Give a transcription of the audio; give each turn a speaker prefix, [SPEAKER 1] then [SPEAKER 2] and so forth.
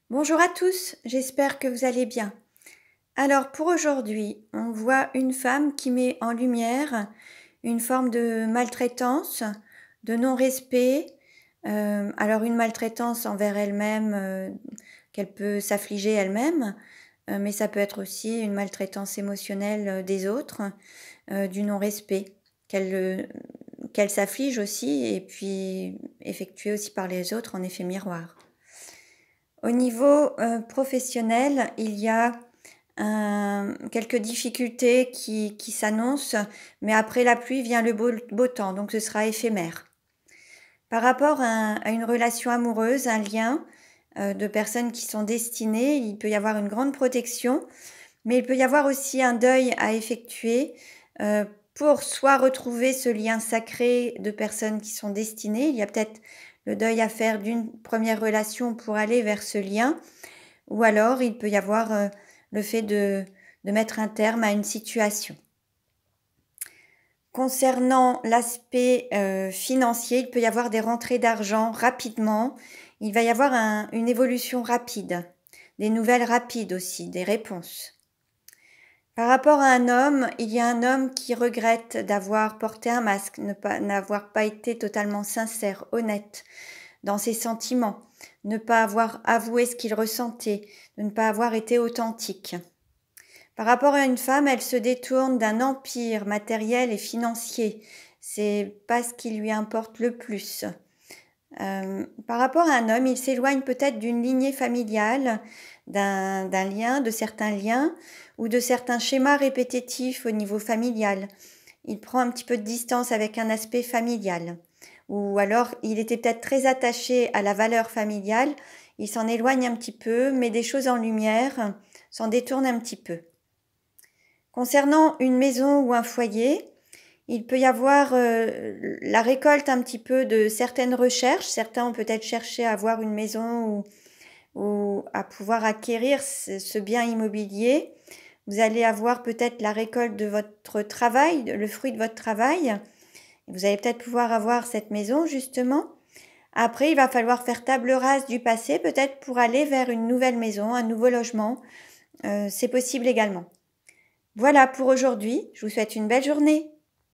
[SPEAKER 1] Bonjour à tous, j'espère que vous allez bien. Alors pour aujourd'hui, on voit une femme qui met en lumière une forme de maltraitance, de non-respect. Alors une maltraitance envers elle-même, qu'elle peut s'affliger elle-même, mais ça peut être aussi une maltraitance émotionnelle des autres, du non-respect, qu'elle s'afflige aussi et puis effectuée aussi par les autres en effet miroir. Au niveau professionnel, il y a quelques difficultés qui s'annoncent, mais après la pluie vient le beau temps, donc ce sera éphémère. Par rapport à une relation amoureuse, un lien de personnes qui sont destinées, il peut y avoir une grande protection, mais il peut y avoir aussi un deuil à effectuer pour soit retrouver ce lien sacré de personnes qui sont destinées. Il y a peut-être le deuil à faire d'une première relation pour aller vers ce lien, ou alors il peut y avoir le fait de mettre un terme à une situation. Concernant l'aspect financier, il peut y avoir des rentrées d'argent rapidement, il va y avoir une évolution rapide, des nouvelles rapides aussi, des réponses. Par rapport à un homme, il y a un homme qui regrette d'avoir porté un masque, n'avoir pas été totalement sincère, honnête dans ses sentiments, ne pas avoir avoué ce qu'il ressentait, de ne pas avoir été authentique. Par rapport à une femme, elle se détourne d'un empire matériel et financier. C'est pas ce qui lui importe le plus. Par rapport à un homme, il s'éloigne peut-être d'une lignée familiale, d'un lien, de certains liens ou de certains schémas répétitifs au niveau familial. Il prend un petit peu de distance avec un aspect familial. Ou alors il était peut-être très attaché à la valeur familiale, il s'en éloigne un petit peu, met des choses en lumière, s'en détourne un petit peu. Concernant une maison ou un foyer, il peut y avoir la récolte un petit peu de certaines recherches. Certains ont peut-être cherché à avoir une maison ou à pouvoir acquérir ce bien immobilier. Vous allez avoir peut-être la récolte de votre travail, le fruit de votre travail. Vous allez peut-être pouvoir avoir cette maison justement. Après, il va falloir faire table rase du passé, peut-être pour aller vers une nouvelle maison, un nouveau logement. C'est possible également. Voilà pour aujourd'hui. Je vous souhaite une belle journée.